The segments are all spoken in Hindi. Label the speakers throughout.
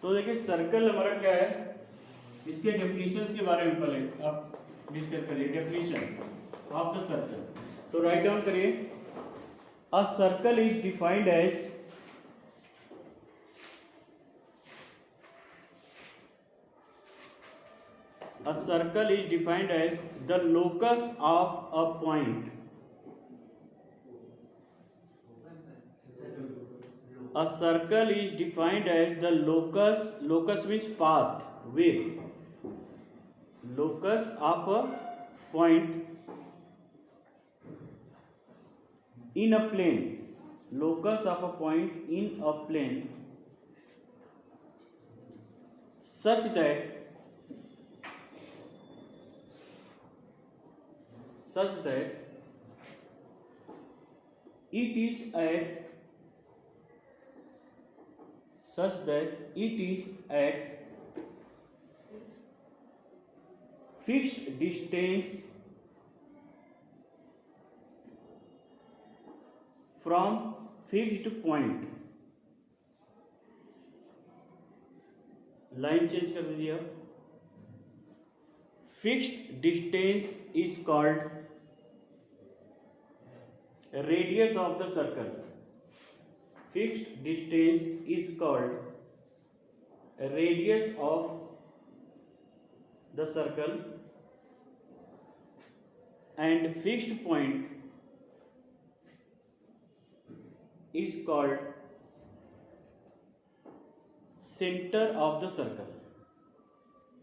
Speaker 1: तो देखिए सर्कल हमारा क्या है, इसके डेफिनेशंस के बारे में पहले आप डिस्कस करिए। डेफिनेशन ऑफ द सर्कल, तो राइट डाउन करिए। A circle is defined as a circle is defined as the locus of a point. A circle is defined as the locus means path, way, locus of a point in a plane, locus of a point in a plane such that it is at fixed distance from fixed point. Line change कर दीजिए आप। Fixed distance is called radius of the circle. Fixed distance is called radius of the circle, and fixed point is called center of the circle.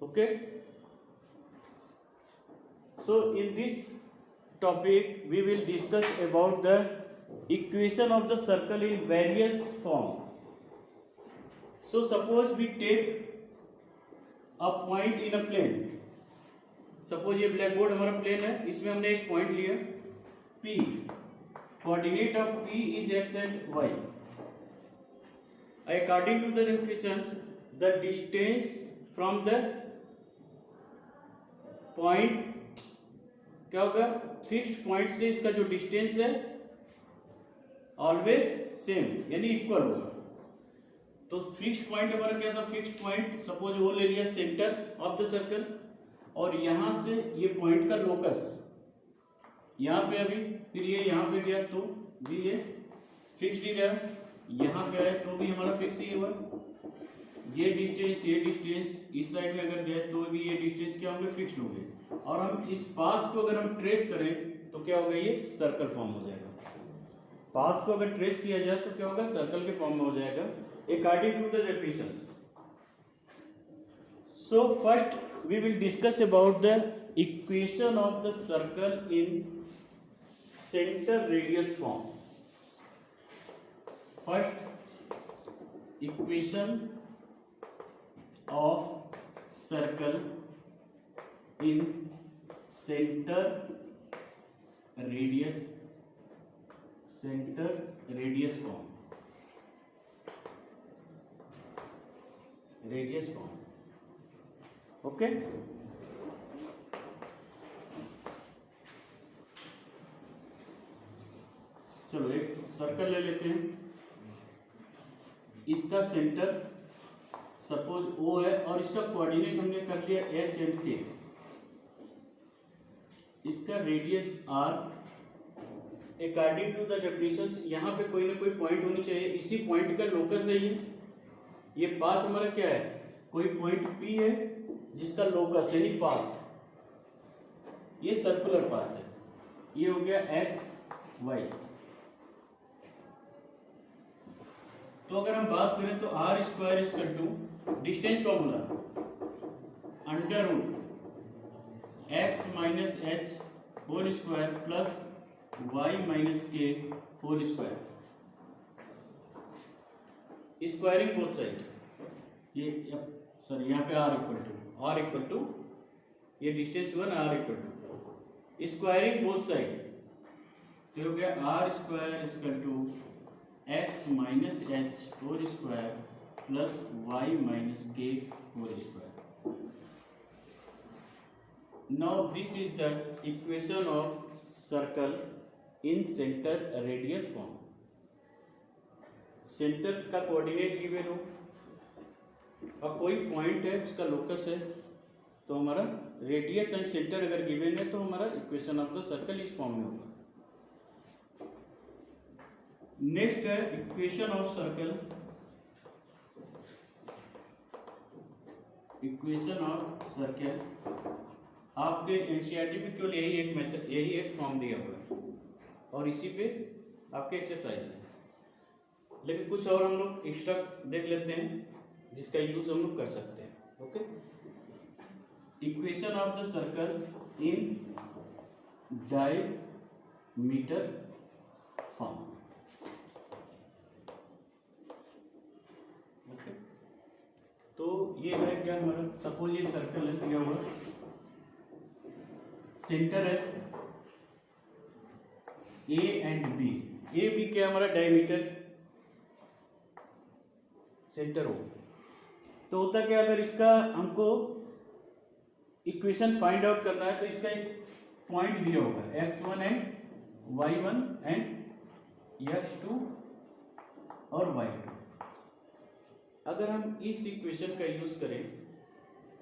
Speaker 1: Okay, so in this topic we will discuss about the equation of the circle in various form. So suppose we take a point in a plane. Suppose ये ब्लैक बोर्ड हमारा प्लेन है, इसमें हमने एक पॉइंट लिया P. Coordinate of P is x and y. According to the definitions, the distance from the point क्या होगा, फिक्स्ड पॉइंट से इसका जो डिस्टेंस है ऑलवेज सेम यानी इक्वल होगा। तो फिक्स्ड पॉइंट हमारा क्या था, फिक्स्ड पॉइंट सपोज वो ले लिया सेंटर ऑफ द सर्कल, और यहां से ये पॉइंट का लोकस यहाँ पे अभी, फिर ये यहाँ पे गया तो भी ये फिक्स्ड ही रहा, यहाँ पे आया तो भी हमारा फिक्स ही हुआ। ये डिस्टेंस इस साइड में अगर गया तो भी ये डिस्टेंस क्या होंगे, फिक्स्ड हो गए। और हम इस पाथ को अगर हम ट्रेस करें तो क्या होगा, ये सर्कल फॉर्म हो जाएगा। पाथ को अगर ट्रेस किया जाए तो क्या होगा, सर्कल के फॉर्म में हो जाएगा according to the definitions. So first we will discuss about the equation of the circle in centre radius form. First equation of circle in center radius form. Okay, चलो एक सर्कल ले लेते हैं, इसका सेंटर सपोज O है और इसका कोऑर्डिनेट हमने कर लिया H एंड K, इसका radius R। According to the definitions यहाँ पे कोई ना कोई पॉइंट होनी चाहिए, इसी पॉइंट का लोकस है ये पाथ हमारा क्या है, कोई पॉइंट P है जिसका लोकस यानी पाथ, ये सर्कुलर पाथ है, ये हो गया x y। तो अगर हम बात करें तो r square equal to distance formula under root x minus H whole square plus y minus K whole square, squaring both side, ये सॉरी यहाँ पे r इक्वल टू ये डिस्टेंस हुआ ना, r equal to squaring both side, तो हो गया r square equal to x minus H whole square plus y minus K whole square. Now this is the equation of circle in center radius form. Centre का कोऑर्डिनेट गिवन हो, और कोई पॉइंट है उसका लोकस है, तो हमारा रेडियस एंड सेंटर अगर गिवन है तो हमारा इक्वेशन ऑफ द सर्कल इस फॉर्म में होगा। नेक्स्ट है equation of circle. Equation of circle आपके एनसीईआरटी में केवल यही एक मेथड, यही एक फॉर्म दिया हुआ है और इसी पे आपके एक्सरसाइज है, लेकिन कुछ और हम लोग एक्स्ट्रा देख लेते हैं जिसका यूज हम लोग कर सकते हैं। Okay, equation of the circle in diameter form. Okay, तो ये है क्या हमारा, सपोज ये सर्कल है दिया हुआ, सेंटर है A and B, A B क्या हमारा डायमीटर, सेंटर हो। तो होता क्या, अगर इसका हमको इक्वेशन फाइंड आउट करना है तो इसका एक पॉइंट दिया होगा x1 and y1 and x2 और y2। अगर हम इस इक्वेशन का यूज करें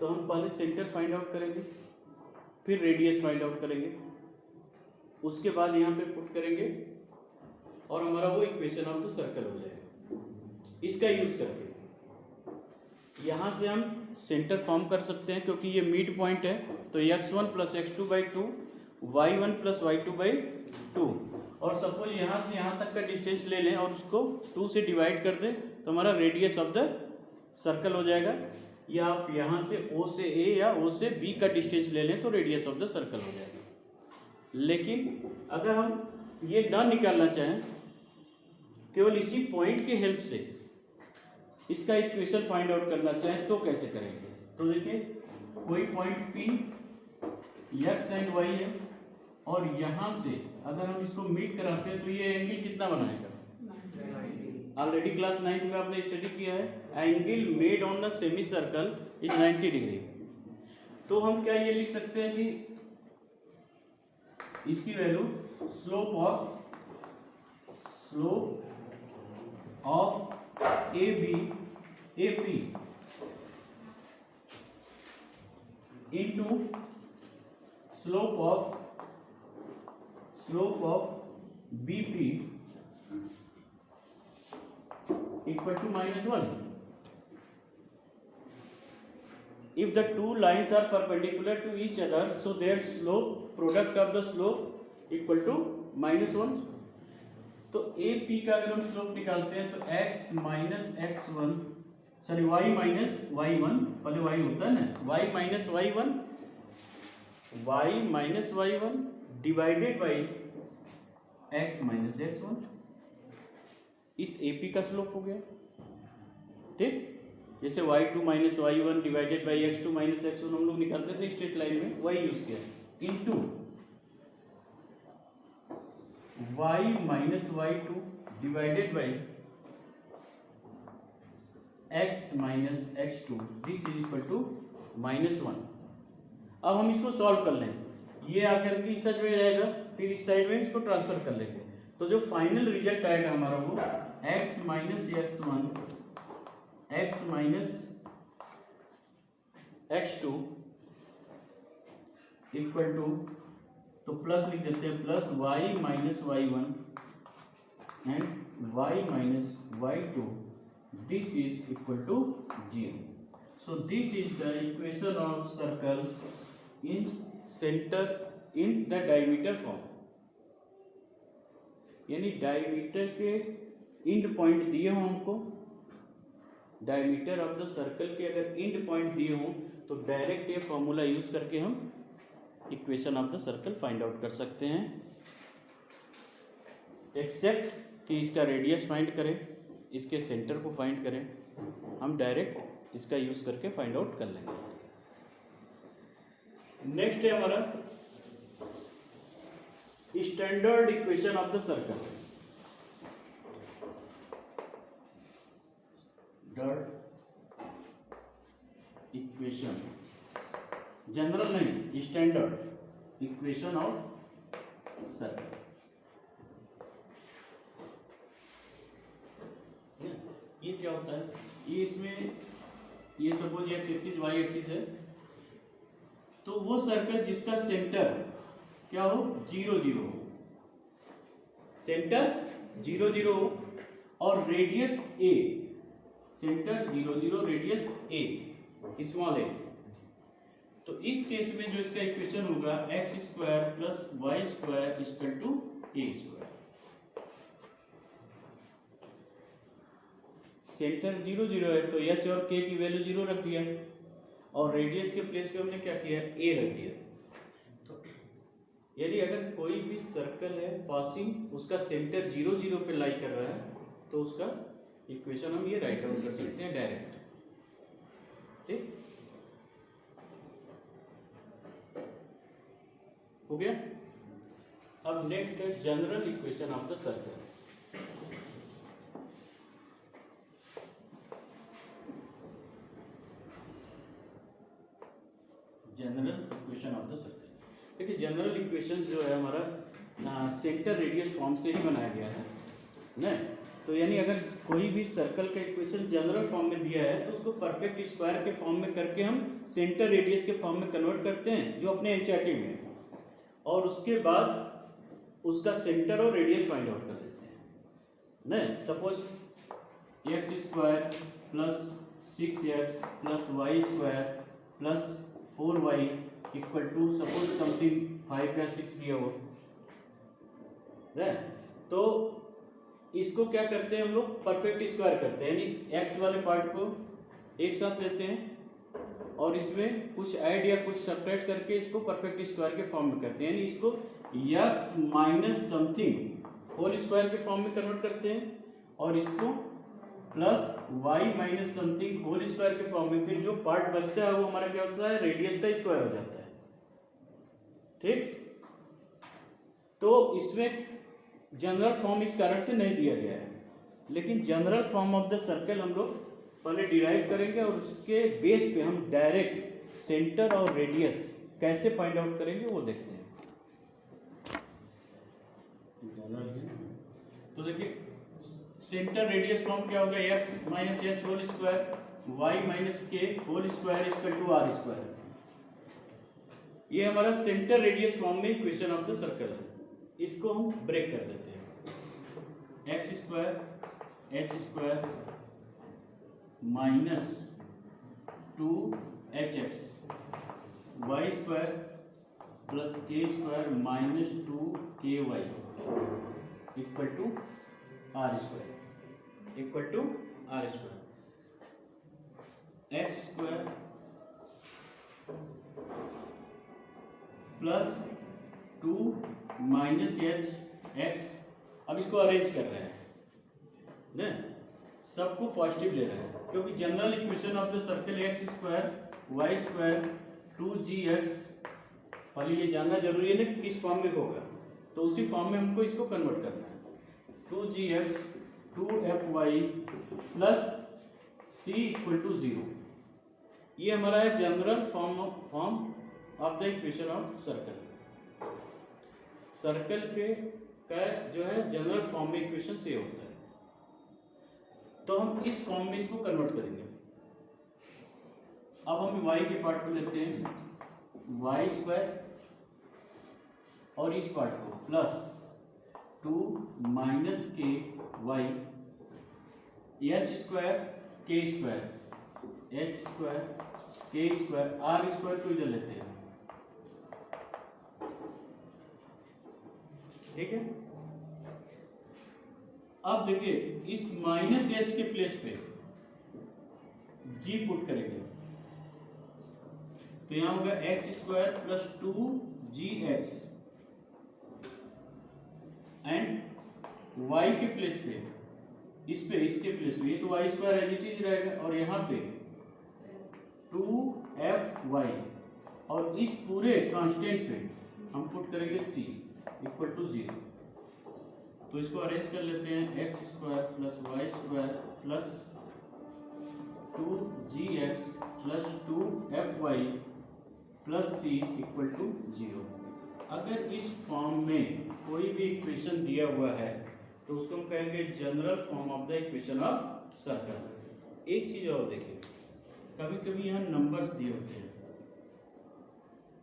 Speaker 1: तो हम पहले सेंटर फाइंड आउट करेंगे, फिर रेडियस फाइंड आउट करेंगे, उसके बाद यहाँ पे पुट करेंगे और हमारा वो इक्वेशन ऑफ द सर्कल हो जाएगा। इसका यूज करके यहाँ से हम सेंटर फॉर्म कर सकते हैं, क्योंकि ये मिड पॉइंट है, तो x1 plus x2 by 2, y1 plus y2 by 2, और सपोज यहाँ से यहाँ तक का डिस्टेंस ले लें और उसको 2 से डिवाइड कर दें तो हमारा रेडियस ऑफ द सर्कल हो जाएगा। या आप यहाँ से O से A या O से B का डिस्टेंस ले लें तो रेडियस ऑफ द सर्कल हो जाएगा। लेकिन अगर हम ये ना निकालना चाहें, केवल इसी पॉइंट की हेल्प से इसका इक्वेशन फाइंड आउट करना चाहें तो कैसे करेंगे। तो देखिए, कोई point P x and y है और यहाँ से अगर हम इसको मीट कराते हैं तो ये एंगल कितना बनाएगा, ऑलरेडी क्लास 9th में आपने स्टडी किया है, angle made on the semi circle is 90 degree. तो हम क्या ये लिख सकते हैं कि इसकी value slope of AP into slope of BP equal to -1 if the two lines are perpendicular to each other, so their slope, product of the slope equal to -1। तो AP का अगर हम स्लोप निकालते हैं तो x minus x1, sorry y minus y1, पहले y होता है ना, y minus y1 divided by x minus x1, इस AP का स्लोप हो गया। ठीक, जैसे y2 minus y1 divided by x2 minus x1 हम लोग निकालते थे स्ट्रेट लाइन में, वही यूज किया, into y minus y2 divided by x minus x2, this is equal to -1। अब हम इसको सॉल्व कर लें, ये आकर के इस साइड में जाएगा, फिर इस साइड में इसको ट्रांसफर कर लेंगे, तो जो फाइनल रिजल्ट आएगा हमारा वो x minus x1 x minus x2 equal to, तो प्लस लिख देते हैं, plus y minus y1 and y minus y2, this is equal to 0। So this is the equation of circle in centre in the diameter form. यानी डायमीटर के इंड पॉइंट दिए हों हमको, डायमीटर ऑफ द सर्कल के अगर इंड पॉइंट दिए हों तो डायरेक्ट ये फॉर्मूला यूज करके हम equation of the circle find out कर सकते हैं, एक्सेप्ट कि इसका रेडियस फाइंड करें, इसके सेंटर को फाइंड करें, हम डायरेक्ट इसका यूज करके फाइंड आउट कर लेंगे। नेक्स्ट है हमारा standard equation of the circle. Equation general नहीं, स्टैंडर्ड इक्वेशन ऑफ सर्कल। ये क्या होता है, ये इसमें ये suppose x axis y axis है, तो वो सर्कल जिसका सेंटर क्या हो, 0 0 हो, सेंटर 0 0 हो और radius a, centre 0 0 radius a small a, तो इस केस में जो इसका इक्वेशन होगा x square plus y square equal to a square. Centre 0 0 है तो एच और के की वैल्यू 0 रख दिया और रेडियस के प्लेस पे हमने क्या किया, ए रख दिया। तो यानी अगर कोई भी सर्कल है पासिंग, उसका सेंटर 0 0 पे लाई कर रहा है तो उसका इक्वेशन हम ये राइट डाउन कर सकते हैं डायरेक्ट। ठीक हो गया। अब नेक्स्ट है general equation of the circle. General equation of the circle, देखिए जनरल इक्वेशन जो है हमारा सेंटर रेडियस फॉर्म से ही बनाया गया है ना। तो यानी अगर कोई भी सर्कल का इक्वेशन जनरल फॉर्म में दिया है तो उसको परफेक्ट स्क्वायर के फॉर्म में करके हम सेंटर रेडियस के फॉर्म में कन्वर्ट करते हैं जो अपने एनसीईआरटी में है, और उसके बाद उसका सेंटर और रेडियस फाइंड आउट कर लेते हैं ना। Suppose x square plus 6x plus y square plus 4y equal to suppose something 5 या 6 दिया हो, तो इसको क्या करते हैं हम लोग, परफेक्ट स्क्वायर करते हैं, यानी x वाले पार्ट को एक साथ लेते हैं और इसमें कुछ ऐड या कुछ सब्ट्रैक्ट करके इसको परफेक्ट स्क्वायर के फॉर्म में करते हैं, यानी इसको x minus something whole square के फॉर्म में कन्वर्ट करते हैं और इसको plus y minus something whole square के फॉर्म में, फिर जो पार्ट बचता है वो हमारा क्या होता है, रेडियस का स्क्वायर हो जाता है। ठीक, तो इसमें जनरल फॉर्म इस कारण से नहीं दिया गया है, लेकिन general form of the circle हम लोग पहले डिराइव करेंगे और उसके बेस पे हम डायरेक्ट सेंटर और रेडियस कैसे फाइंड आउट करेंगे वो देखते हैं। तो देखिए सेंटर रेडियस फॉर्म क्या होगा, x minus H whole square y minus K whole square equal to R square. ये हमारा सेंटर रेडियस फॉर्म में इक्वेशन ऑफ द सर्कल है। इसको हम ब्रेक कर देते हैं, x square H square minus 2hx Y square plus K square minus 2ky equal to R square, equal to R square. X square plus 2 minus H X, अब इसको अरेंज कर रहे हैं ना, सबको पॉजिटिव ले रहे हैं क्योंकि general equation of the circle x square y square 2gx, पहले ये जानना जरूरी है ना कि किस फॉर्म में होगा, तो उसी फॉर्म में हमको इसको कन्वर्ट करना है। 2gx 2fy plus c equal to 0, ये हमारा है general form of the equation of circle. Circle के का जो है जनरल फॉर्म में इक्वेशन से होता है, तो हम इस फॉर्म में इसको कन्वर्ट करेंगे। अब हम y के पार्ट को लेते हैं, वाई स्क्वायर और इस पार्ट को प्लस 2 माइनस के वाई, एच स्क्वायर के स्क्वायर एच स्क्वायर के स्क्वायर आर स्क्वायर को इधर लेते हैं। ठीक है, अब देखिए इस माइनस एच के प्लेस पे जी पुट करेंगे तो यहां होगा x square plus 2gx and y के प्लेस पे इसके प्लेस पे, ये तो y square as it is रहेगा और यहाँ पे 2fy और इस पूरे कांस्टेंट पे हम पुट करेंगे c इक्वल टू 0। तो इसको अरेंज कर लेते हैं, x square plus y square plus 2gx plus 2fy plus c equal to 0। अगर इस फॉर्म में कोई भी इक्वेशन दिया हुआ है तो उसको हम कहेंगे general form of the equation of circle. एक चीज और देखिए, कभी कभी यहाँ नंबर्स दिए होते हैं,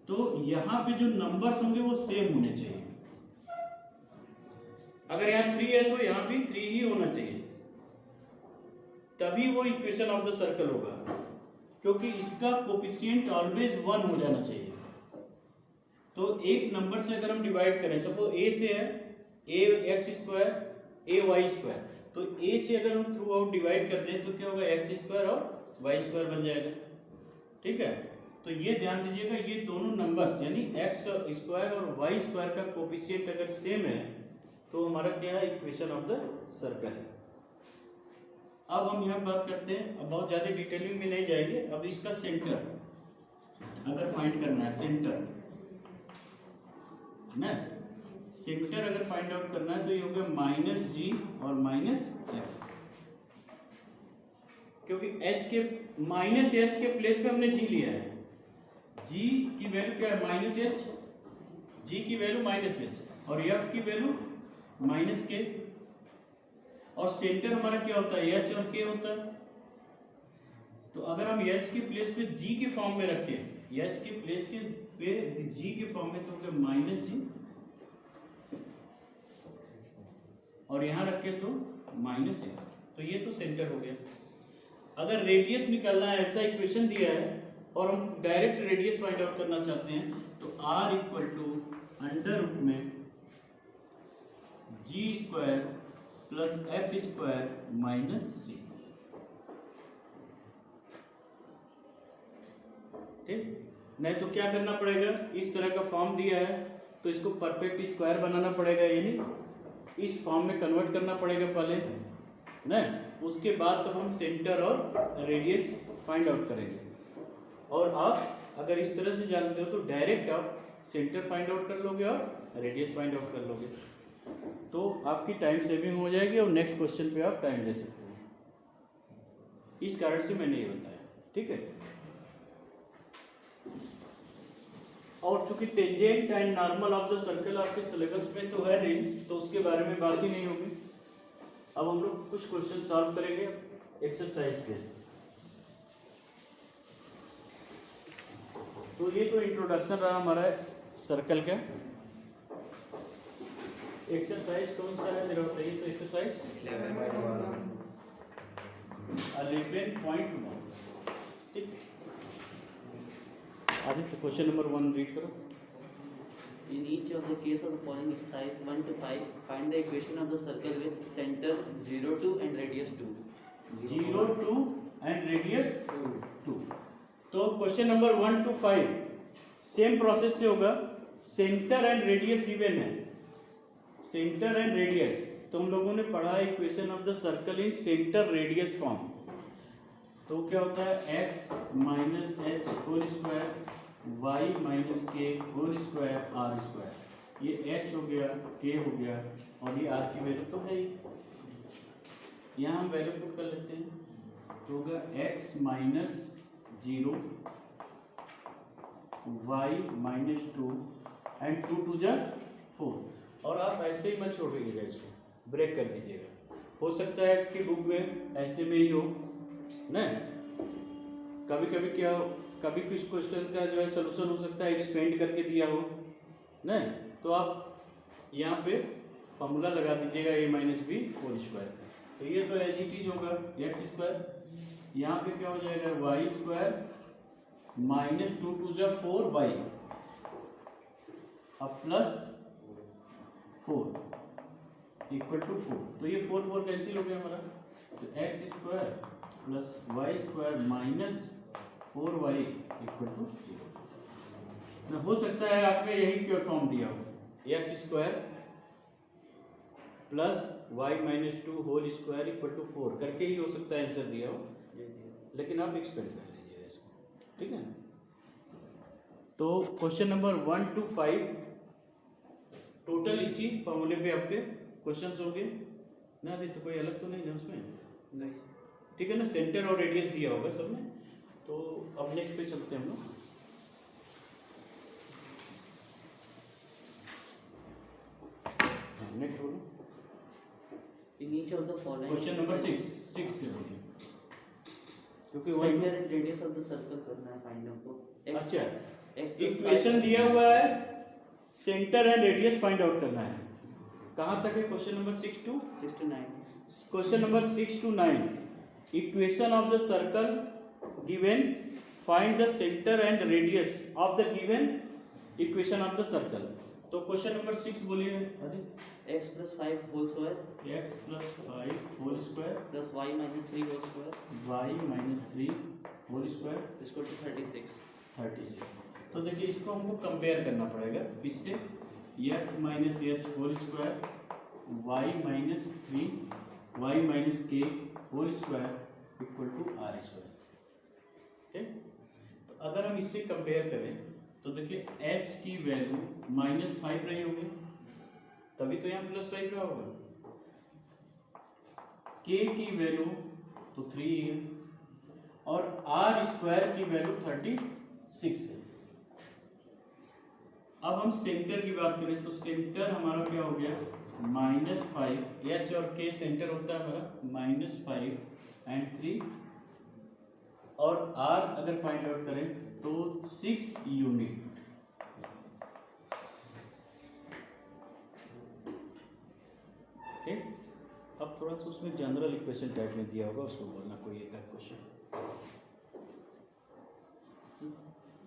Speaker 1: तो यहाँ पे जो नंबर्स होंगे वो सेम होने चाहिए। अगर यहाँ 3 है तो यहाँ भी 3 ही होना चाहिए, तभी वो इक्वेशन ऑफ द सर्कल होगा, क्योंकि इसका कोफिशिएंट ऑलवेज 1 हो जाना चाहिए। तो एक नंबर से अगर हम डिवाइड करें, सपोज a से है ax² ay², तो a से अगर हम थ्रू आउट डिवाइड कर दें तो क्या होगा, x² और y² बन जाएगा। ठीक है, तो ये ध्यान दीजिएगा, ये दोनों नंबर्स यानी x² और y² का कोफिशिएंट अगर सेम है तो हमारा क्या है, इक्वेशन ऑफ द सर्कल है। अब हम यहाँ बात करते हैं, अब बहुत ज्यादा डिटेलिंग में नहीं जाएंगे। अब इसका सेंटर अगर फाइंड करना है, सेंटर ना, सेंटर अगर फाइंड आउट करना है तो ये हो गया -g और -f, क्योंकि h के -h के प्लेस पे हमने g लिया है। g की वैल्यू क्या है, -h, g की वैल्यू -h और f की वैल्यू -k, और सेंटर हमारा क्या होता है, h और k होता है। तो अगर हम h के प्लेस पे g के फॉर्म में रखें, h के प्लेस के पे g के फॉर्म में, तो हो गया -g, और यहां रखे तो -a, तो ये तो सेंटर हो गया। अगर रेडियस निकालना है, ऐसा इक्वेशन दिया है और हम डायरेक्ट रेडियस फाइंड आउट करना चाहते हैं, तो r √√में g² प्लस f² -c। ठीक, नहीं तो क्या करना पड़ेगा, इस तरह का फॉर्म दिया है तो इसको परफेक्ट स्क्वायर बनाना पड़ेगा, यानी इस फॉर्म में कन्वर्ट करना पड़ेगा पहले ना, उसके बाद तब हम सेंटर और रेडियस फाइंड आउट करेंगे। और आप अगर इस तरह से जानते हो तो डायरेक्ट आप सेंटर फाइंड आउट कर लोगे और रेडियस फाइंड आउट कर लोगे, तो आपकी टाइम सेविंग हो जाएगी और नेक्स्ट क्वेश्चन पे आप टाइम दे सकते हैं। इस कारण से मैंने ये बताया। ठीक है, और चूंकि tangent and normal of the circle आपके सिलेबस में तो है नहीं, तो उसके बारे में बात ही नहीं होगी। अब हम लोग कुछ क्वेश्चन सॉल्व करेंगे एक्सरसाइज के। तो ये तो इंट्रोडक्शन रहा हमारा सर्कल का। एक्सरसाइज कौन सा है जरा बताइए, तो एक्सरसाइज 11.1। ठीक, आदित्य क्वेश्चन नंबर 1 रीड करो।
Speaker 2: In each of the case of the following exercise 1 to 5, find the equation of the circle with center 0, 2 and radius 2.
Speaker 1: 0, 2 and radius 2। तो question number 1 to 5 same process से होगा। सेंटर एंड रेडियस गिवन है, सेंटर एंड रेडियस तो हम लोगों ने पढ़ा है equation of the circle in centre radius form. तो क्या होता है, x - h whole square y - k whole square r²। ये h हो गया, k हो गया, और ये r की वैल्यू तो है ही, यहाँ हम वैल्यू पुट कर लेते हैं। तो होगा x - 0 y - 2 एंड 2 2 जा 4। और आप ऐसे ही मत छोड़िएगा, इसको ब्रेक कर दीजिएगा। हो सकता है कि बुक में ऐसे में ही हो ना, कभी कभी क्या हो, कभी कुछ क्वेश्चन का जो है सोल्यूशन हो सकता है एक्सपेंड करके दिया हो ना, तो आप यहाँ पे फॉर्मूला लगा दीजिएगा a - b होल स्क्वायर। तो ये तो एज इट इज होगा x², यहाँ पे क्या हो जाएगा y² - 2 2 जा 4y अब प्लस 4 इक्वल टू 4। तो ये 4 4 कैंसिल हो गया हमारा, तो x² plus y² minus 4y equal to 0। हो सकता है आपने यही क्यों फॉर्म दिया हो, x² plus y - 2 whole square equal to 4 करके ही हो सकता है आंसर दिया हो, लेकिन आप एक्सपेंड कर लीजिएगा इसको। ठीक है, तो क्वेश्चन नंबर 1 to 5 टोटल इसी फॉर्मूले पे आपके क्वेश्चंस होंगे ना, तो कोई अलग तो नहीं है उसमें,
Speaker 2: नहीं।
Speaker 1: ठीक है ना, सेंटर और रेडियस दिया होगा सब में। तो अब नेक्स्ट पे चलते हैं हम लोग। नेक्स्ट बोलो।
Speaker 2: In each of the following
Speaker 1: question number 6 से बोलिए। क्योंकि
Speaker 2: centre and radius of the circle करना है फाइंड आउट। तो
Speaker 1: अच्छा इक्वेशन दिया हुआ है, centre and radius find out करना है। कहाँ तक है question number 6 to
Speaker 2: 9।
Speaker 1: Question number 6 to 9 equation of the circle given, find the centre and radius of the given equation of the circle. तो क्वेश्चन नंबर 6 बोलिए। अरे
Speaker 2: x plus 5 whole square
Speaker 1: x plus 5 whole square
Speaker 2: plus y minus 3 whole square
Speaker 1: y minus 3 whole square
Speaker 2: is equal to 36।
Speaker 1: 36। तो देखिए इसको हमको कंपेयर करना पड़ेगा किससे, x minus h whole square y minus 3 y minus k whole square equal to r square। ठीक, तो अगर हम इससे कंपेयर करें तो देखिए h की वैल्यू -5 रही होगी, तभी तो यहाँ +5 रहा होगा। k की वैल्यू तो 3 है और r स्क्वायर की वैल्यू 36 है। अब हम सेंटर की बात करें तो सेंटर हमारा क्या हो गया -5, h और k सेंटर होता है हमारा -5 एंड 3, और r अगर फाइंड आउट करें तो 6 यूनिट। ठीक, अब थोड़ा सा उसमें जनरल इक्वेशन टाइप में दिया होगा, उसको बोलना कोई एक क्वेश्चन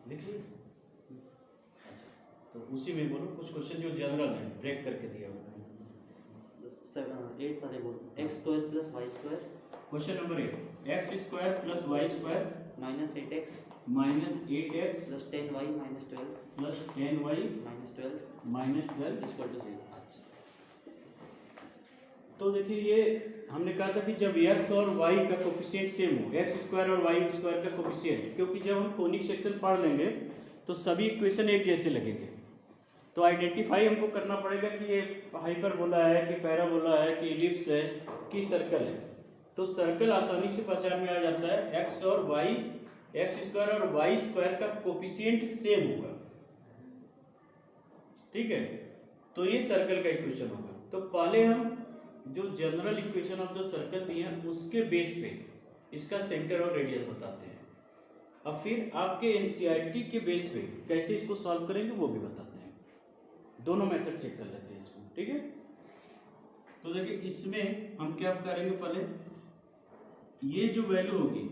Speaker 1: देखिए। तो उसी में बोलो कुछ क्वेश्चन जो जनरल है, ब्रेक करके दिया होगा।
Speaker 2: 8 वाले बोलो। x square plus y square
Speaker 1: question number 8 x square plus y square
Speaker 2: minus 8x
Speaker 1: minus 8x
Speaker 2: plus 10y minus 12
Speaker 1: plus 10y
Speaker 2: minus 12
Speaker 1: minus 12
Speaker 2: is equal to 0।
Speaker 1: तो देखिए ये हमने कहा था कि जब x और y का कोफिशिएंट सेम हो, x स्क्वायर और y स्क्वायर का कोफिशिएंट, क्योंकि जब हम कोनिक सेक्शन पढ़ लेंगे तो सभी इक्वेशन एक जैसे लगेंगे। तो आइडेंटिफाई हमको करना पड़ेगा कि ये हाइपरबोला है कि पैराबोला है कि इलिप्स है कि सर्कल है। तो सर्कल आसानी से पहचान में आ जाता है, x और y, x स्क्वायर और y स्क्वायर का कोफिशिएंट सेम होगा। ठीक है, तो ये सर्कल का इक्वेशन होगा। तो पहले हम जो general equation of the circle दिए हैं उसके बेस पे इसका सेंटर और रेडियस बताते हैं। अब फिर आपके एनसीईआरटी के बेस पे कैसे इसको सॉल्व करेंगे वो भी बताते हैं। दोनों मेथड चेक कर लेते हैं इसको। ठीक है, तो देखिए इसमें हम क्या करेंगे, पहले ये जो वैल्यू होगी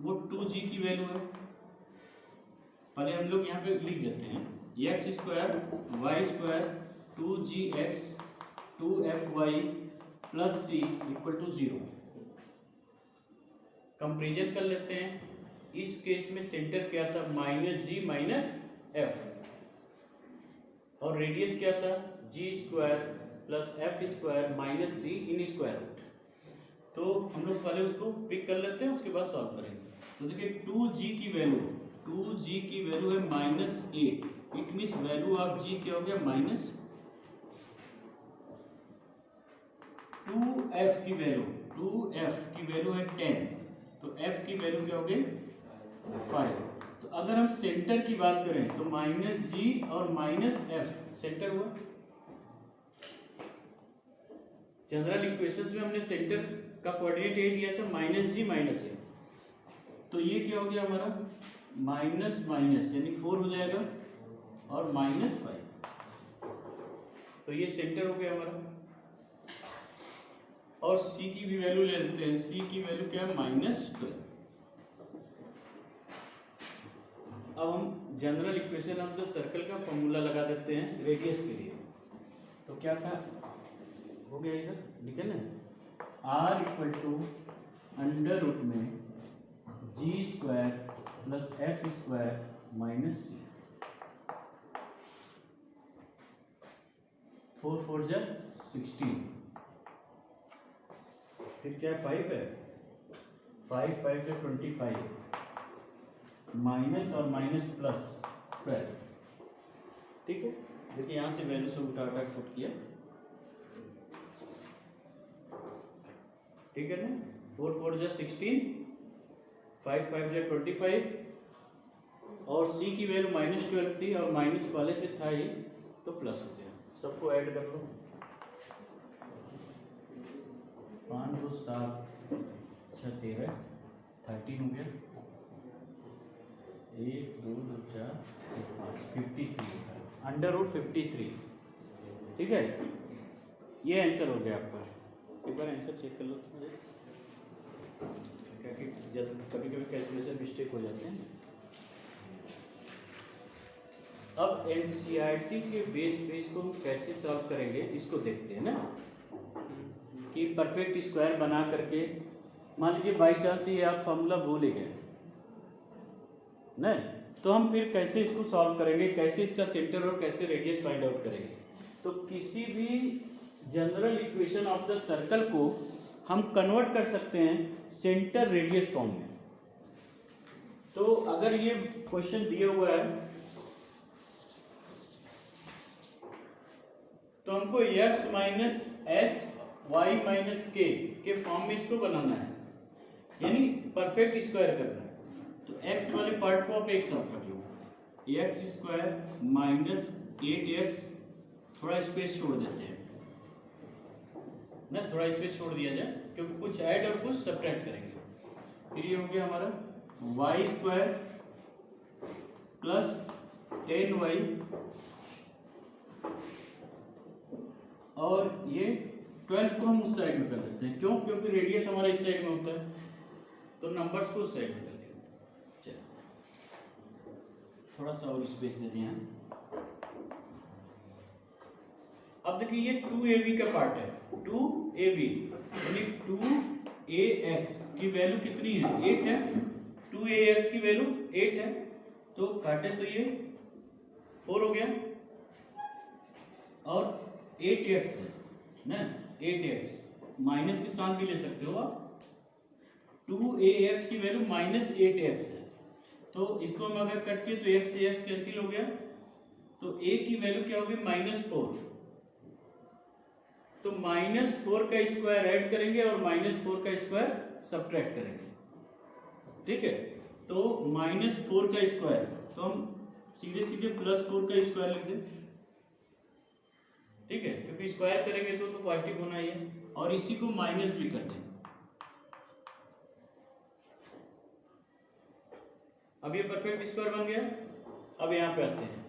Speaker 1: वो 2g की वैल्यू है। पहले हम लोग यहाँ पे लिख देते हैं x square y square 2gx 2fy plus c equal to 0। Comparison कर लेते हैं। इस केस में सेंटर क्या था, -g माइनस f, और रेडियस क्या था g square plus f square minus c in square root. तो हम लोग पहले उसको पिक कर लेते हैं, उसके बाद सॉल्व करेंगे। तो देखिए 2g की वैल्यू है -8, it means value of g क्या हो गया -। 2f की वैल्यू है 10, तो f की वैल्यू क्या हो गई 5। तो अगर हम सेंटर की बात करें तो -g और -f सेंटर हुआ। जनरल इक्वेशंस में हमने सेंटर का कोऑर्डिनेट यही दिया था -g -f। तो ये क्या हो गया हमारा माइनस यानी 4 हो जाएगा और -5। तो ये सेंटर हो गया हमारा। और c की भी वैल्यू ले लेते हैं। c की वैल्यू क्या है -12। अब हम general equation of the circle का फॉर्मूला लगा देते हैं रेडियस के लिए। तो क्या था, हो गया इधर लिखे ना, r equal to under root में g square plus f square minus c। 4 4 जा 16, फिर क्या 5 है, 5 5 से 25, माइनस और माइनस प्लस 12। ठीक है, देखिए यहाँ से वैल्यू से उठा उठा पुट किया। ठीक है ना, 4 4 जा 16, 5 5 जा 25, और c की वैल्यू -12 थी और माइनस पहले से था ही तो प्लस हो गया। सबको ऐड कर लो, 5 2 7 6 13, 13 हो गया, 1 2 2 4 5 53 होगा, √53। ठीक है, ये आंसर हो गया आपका। एक बार आंसर चेक कर लो तो मुझे, क्या कि जब कभी कभी कैलकुलेशन मिस्टेक हो जाते हैं। अब एनसीईआरटी के बेस पे इसको हम कैसे सॉल्व करेंगे इसको देखते हैं ना, कि परफेक्ट स्क्वायर बना करके, मान लीजिए बाई चांस ये आप फॉर्मूला भूल ही गए नहीं, तो हम फिर कैसे इसको सॉल्व करेंगे, कैसे इसका सेंटर और कैसे रेडियस फाइंड आउट करेंगे। तो किसी भी general equation of the circle को हम कन्वर्ट कर सकते हैं सेंटर रेडियस फॉर्म में। तो अगर ये क्वेश्चन दिया हुआ है तो हमको x minus h y minus के फॉर्म में इसको बनाना है, यानी परफेक्ट स्क्वायर करना है। तो x वाले पार्ट को आप एक साथ रख लो, एक्स स्क्वायर माइनस 8x, थोड़ा स्पेस छोड़ देते हैं ना, थोड़ा स्पेस छोड़ दिया जाए क्योंकि कुछ ऐड और कुछ सब्ट्रैक्ट करेंगे। फिर ये हो गया हमारा वाई स्क्वायर प्लस 10y, और ये 12 को हम उस साइड में कर लेते हैं, क्यों? क्योंकि रेडियस हमारा इस साइड में होता है, तो नंबर्स को उस साइड में कर लेंगे। चलो थोड़ा सा और स्पेस दे दिया। अब देखिए ये 2ab का पार्ट है, 2ab यानी 2ax की वैल्यू कितनी है, 8 है, 2ax की वैल्यू 8 है, तो काटे तो ये 4 हो गया, और 8x है ना, 8x माइनस के साथ भी ले सकते हो आप, 2ax की वैल्यू माइनस 8x है, तो इसको हम अगर कट किए तो x से x कैंसिल हो गया, तो a की वैल्यू क्या होगी -4, तो -4 का स्क्वायर ऐड करेंगे और -4 का स्क्वायर सब्ट्रैक्ट करेंगे। ठीक है, तो -4 का स्क्वायर, तो हम सीधे सीधे +4 का स्क्वायर लिख दें। ठीक है, क्योंकि स्क्वायर करेंगे तो पॉजिटिव होना ही है, और इसी को माइनस भी कर दें। अब ये परफेक्ट स्क्वायर बन गया। अब यहाँ पे आते हैं,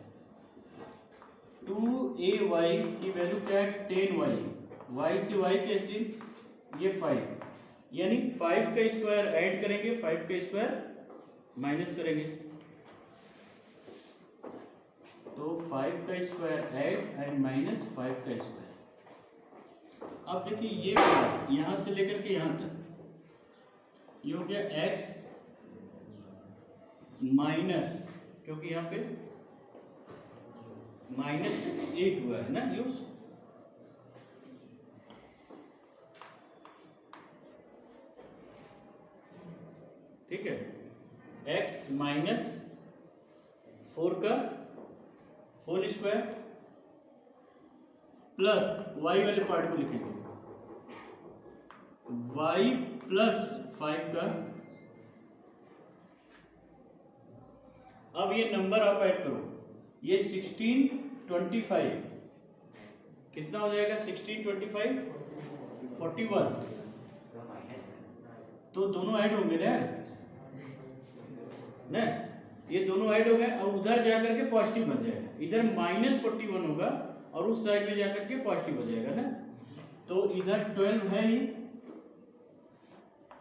Speaker 1: 2ay की वैल्यू क्या है, 10y, y से y कैंसिल, ये 5, यानी 5 का स्क्वायर ऐड करेंगे, 5 का स्क्वायर माइनस करेंगे, तो 5 का स्क्वायर ऐड एंड माइनस 5 का स्क्वायर। अब देखिए ये यहां से लेकर के यहां तक ये हो गया x माइनस, क्योंकि यहां पे -8 हुआ है ना यूज, ठीक है, x माइनस 4 का होल स्क्वायर प्लस y वाले पार्ट को लिखेंगे y प्लस 5 का। अब ये नंबर आप ऐड करो, ये 1625 कितना हो जाएगा, 1625 41, तो दोनों ऐड होंगे ना, ये दोनों ऐड हो गए, और उधर जाकर के पॉजिटिव बन जाएगा, इधर -41 होगा और उस साइड में जाकर के पॉजिटिव हो जाएगा ना, तो इधर 12 है ही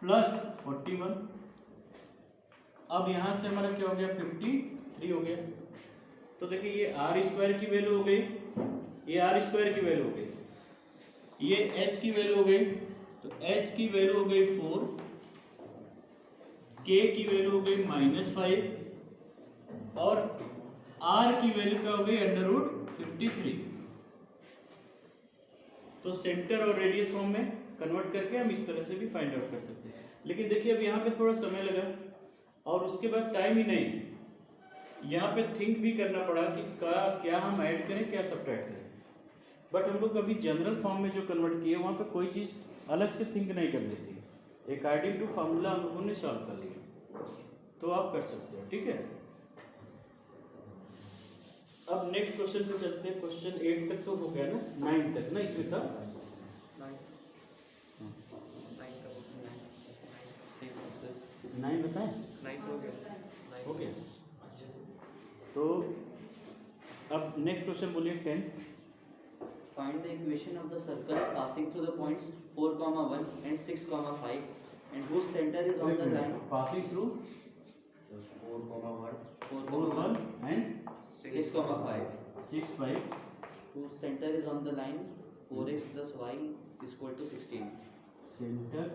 Speaker 1: प्लस 41, अब यहां से हमारा क्या हो गया, 53 हो गया। तो देखिए ये आर स्क्वायर की वैल्यू हो गई, ये आर स्क्वायर की वैल्यू हो गई, ये एच की वैल्यू हो गई, तो एच की वैल्यू हो गई 4, के की वैल्यू हो गई -5, और आर की वैल्यू क्या हो गई, √53। तो सेंटर और रेडियस फॉर्म में कन्वर्ट करके हम इस तरह से भी फाइंड आउट कर सकते हैं। लेकिन देखिए अब यहाँ पे थोड़ा समय लगा, और उसके बाद टाइम ही नहीं, यहाँ पे थिंक भी करना पड़ा कि क्या हम ऐड करें, क्या सब्ट्रैक्ट करें। बट हम लोग अभी जनरल फॉर्म में जो कन्वर्ट किए वहाँ पे कोई चीज़ अलग से थिंक नहीं करनी थी, अकॉर्डिंग टू फार्मूला हम लोगों ने सॉल्व कर लिया, तो आप कर सकते हो। ठीक है, अब नेक्स्ट क्वेश्चन पे चलते हैं। क्वेश्चन 8 तक तो हो गया ना, 9 तक ना इसमें था, 9 बताए?
Speaker 3: 9 हो गया।
Speaker 1: हो गया। अच्छा, तो अब नेक्स्ट क्वेश्चन बोलिए 10।
Speaker 2: Find the equation of the circle passing through the points 4, 1 and 6, 5 and whose center is on the line
Speaker 1: passing through
Speaker 3: 4,1
Speaker 1: 4 1 and
Speaker 2: 6, 5
Speaker 1: 6 5
Speaker 2: whose center is on the line 4x plus y is equal to 16.
Speaker 1: Centre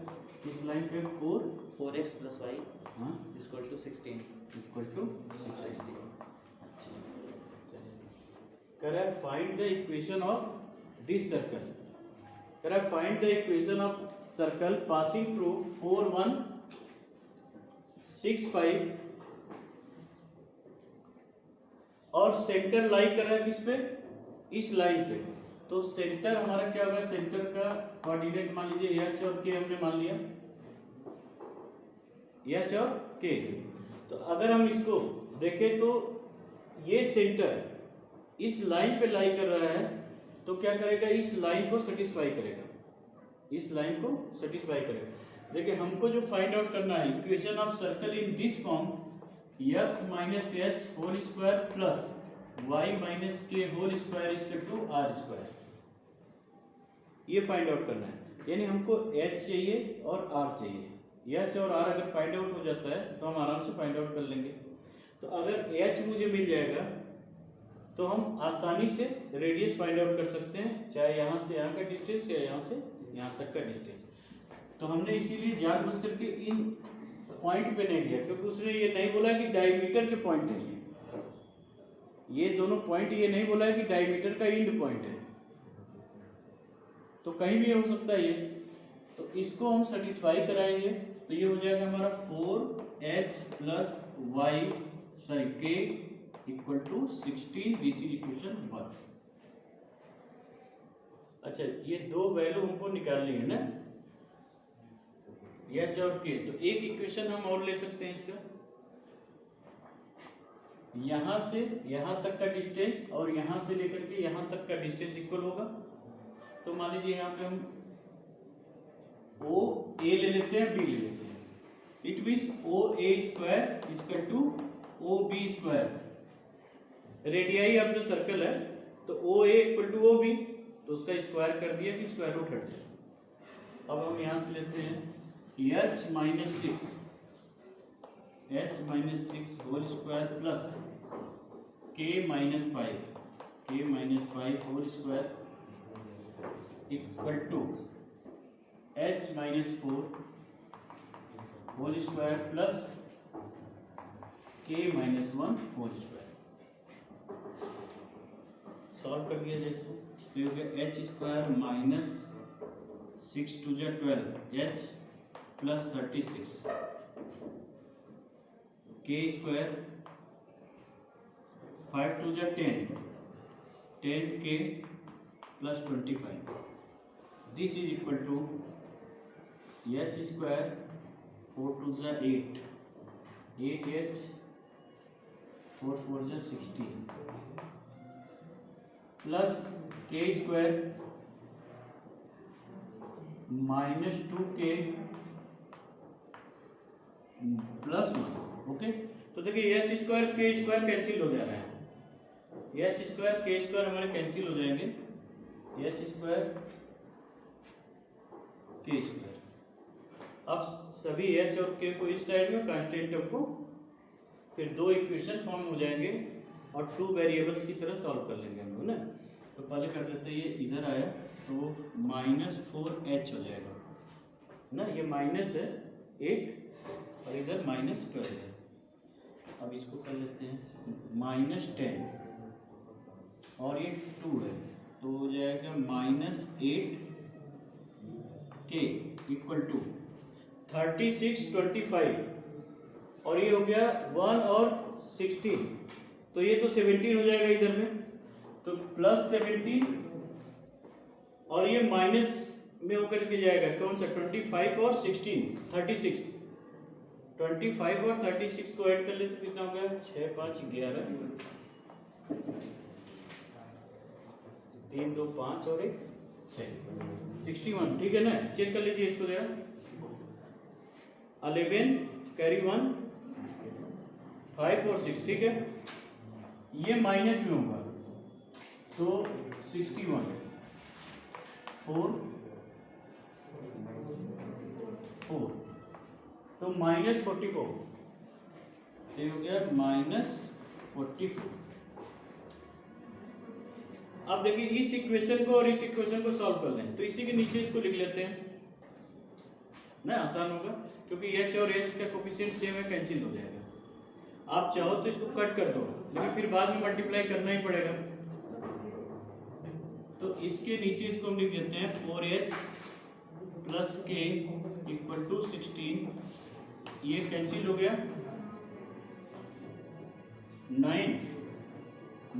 Speaker 1: किस लाइन पे 4
Speaker 2: 4x plus y
Speaker 1: हाँ
Speaker 2: is equal to 16.
Speaker 1: Equal to
Speaker 2: 16.
Speaker 1: कर है find the equation of this circle. कर है find the equation of circle passing through 4 1 6 5 और सेंटर लाई कर रहा है किस पे? इस लाइन पे। तो सेंटर हमारा क्या होगा? सेंटर का कोऑर्डिनेट मान लीजिए एच और के हमने मान लिया, एच और के। तो अगर हम इसको देखें तो ये सेंटर इस लाइन पे लाई कर रहा है, तो क्या करेगा? इस लाइन को सेटिस्फाई करेगा, इस लाइन को सेटिस्फाई करेगा। देखिए हमको जो फाइंड आउट करना है equation of circle in this form x minus H whole square plus y minus K whole square equal to R square, ये फाइंड आउट करना है। यानी हमको h चाहिए और r चाहिए। h और r अगर फाइंड आउट हो जाता है तो हम आराम से फाइंड आउट कर लेंगे। तो अगर h मुझे मिल जाएगा तो हम आसानी से रेडियस फाइंड आउट कर सकते हैं, चाहे यहाँ से यहाँ का डिस्टेंस या यहाँ से यहाँ तक का डिस्टेंस। तो हमने इसीलिए जानबूझ करके इन पॉइंट पे नहीं लिया, क्योंकि उसने ये नहीं बोला कि डायमीटर के पॉइंट है ये दोनों पॉइंट, ये नहीं बोला है कि डायमीटर का एंड पॉइंट है, तो कहीं भी हो सकता है ये। तो इसको हम सेटिस्फाई कराएंगे तो ये हो जाएगा हमारा 4h plus y sorry k equal to 16। This is equation 1। अच्छा, ये दो वैल्यू हमको निकालनी है ना, एच और के। तो एक इक्वेशन हम और ले सकते हैं इसका, यहां से यहां तक का डिस्टेंस और यहां से लेकर के यहां तक का डिस्टेंस इक्वल होगा। तो मान लीजिए यहाँ पे हम ओ ए ले लेते हैं, बी ले लेते हैं। It means O A square equal to O B square. Radii of the circle है तो O A equal to O B, तो उसका स्क्वायर कर दिया कि स्क्वायर रूट हट जाए। अब हम यहां से लेते हैं h minus 6 whole square plus k minus 5 whole square equal to h minus 4 whole square plus k minus 1 whole square. Solve कर दिया जाए इसको तो ये हो गया h स्क्वायर माइनस 6 टू जा 12 h प्लस 36 k स्क्वायर 5 टू जा 10 k plus 25। This is equal to h square 4 टू जा 8h 4 4 जा 16 plus k square minus 2k plus 1। Okay, तो देखिए h square k square cancel हो जा रहा है, h स्क्वायर k स्क्वायर हमारे कैंसिल हो जाएंगे, h स्क्वायर k स्क्वायर। अब सभी h और k को इस साइड में कांस्टेंट को, फिर दो इक्वेशन फॉर्म हो जाएंगे और टू वेरिएबल्स की तरह सॉल्व कर लेंगे हम लोग ना। तो पहले कर देते हैं, ये इधर आया तो माइनस 4h हो जाएगा ना, ये माइनस है 8 और इधर माइनस 12 है। अब इसको कर लेते हैं माइनस 10 और ये 2 है, तो हो जाएगा माइनस 8k इक्वल टू 36 25 और ये हो गया 1 और 16, तो ये तो 17 हो जाएगा इधर में, तो प्लस 17 और ये माइनस में होकर के जाएगा कौन सा 25 और 16 36। 25 और 36 को ऐड कर ले तो कितना हो गया 6 5 11 3 2 5 और 1 6 61। ठीक है ना, चेक कर लीजिए इसको जरा। 11 कैरी 1 5 और 6, ठीक है। ये माइनस में होगा तो 61 4 4 तो माइनस 44, ये हो गया माइनस 44। अब देखिए इस इक्वेशन को और इस इक्वेशन को सॉल्व कर लें तो इसी के नीचे इसको लिख लेते हैं ना, आसान होगा क्योंकि h और h का कोफिशिएंट सेम है, कैंसिल हो जाएगा। आप चाहो तो इसको कट कर दो लेकिन फिर बाद में मल्टीप्लाई करना ही पड़ेगा। तो इसके नीचे इसको हम लिख देते हैं 4h plus k equal to 16, ये कैंसिल हो गया, 9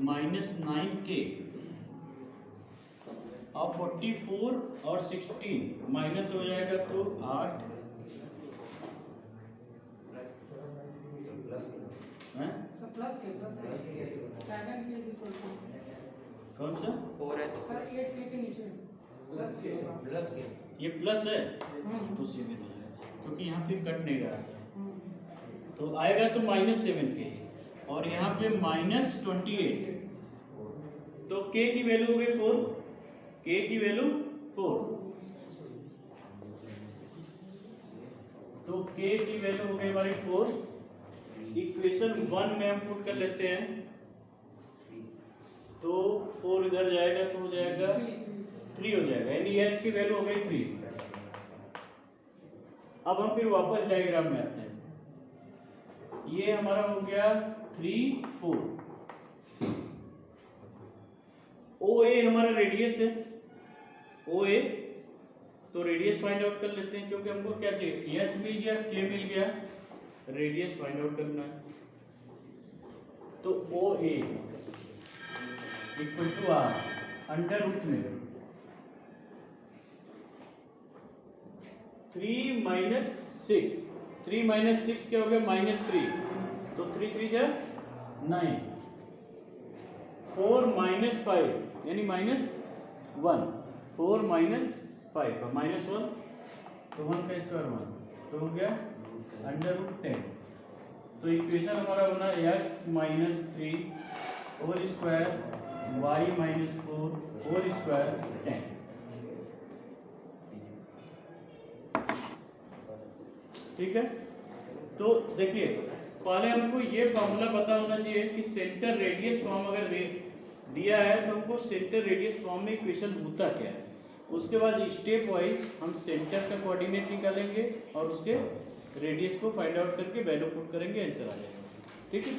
Speaker 1: माइनस 9k और 44 और 16 माइनस हो जाएगा तो 8
Speaker 4: प्लस के 7 के इज इक्वल टू
Speaker 1: कौन सा
Speaker 3: 4h
Speaker 4: सर 8 के नीचे प्लस के
Speaker 1: ये प्लस है तो सीधे हो जाएगा क्योंकि यहाँ पे कट नहीं रहा तो आएगा तो माइनस 7k और यहाँ पे माइनस 28, तो k की वैल्यू हो गई 4, k की वैल्यू 4, तो k की वैल्यू हो गई हमारी 4। इक्वेशन 1 में हम पुट कर लेते हैं तो 4 इधर जाएगा तो हो जाएगा 3 हो जाएगा, यानी h की वैल्यू हो गई 3। अब हम फिर वापस डायग्राम में आते हैं, ये हमारा हो गया 3 4, OA हमारा रेडियस है, OA तो रेडियस फाइंड आउट कर लेते हैं क्योंकि हमको क्या चाहिए, h मिल गया, k मिल गया, रेडियस फाइंड आउट करना है। तो OA equal to r under root में 3 माइनस 6, 3 माइनस 6 क्या हो गया -3, तो 3 3 जा 9, 4 माइनस 5 यानी -1, 4 माइनस 5 -1 तो 1 का स्क्वायर 1 तो हो गया अंडर रूट 10। तो इक्वेशन हमारा बना x minus 3 whole square y minus 4 whole square 10। ठीक है, तो देखिए पहले हमको ये फॉर्मूला पता होना चाहिए कि सेंटर रेडियस फॉर्म अगर दिया है तो हमको सेंटर रेडियस फॉर्म में इक्वेशन होता क्या है। उसके बाद स्टेप वाइज हम सेंटर का कोऑर्डिनेट निकालेंगे और उसके रेडियस को फाइंड आउट करके वैल्यू पुट करेंगे, आंसर आ जाएगा। ठीक है।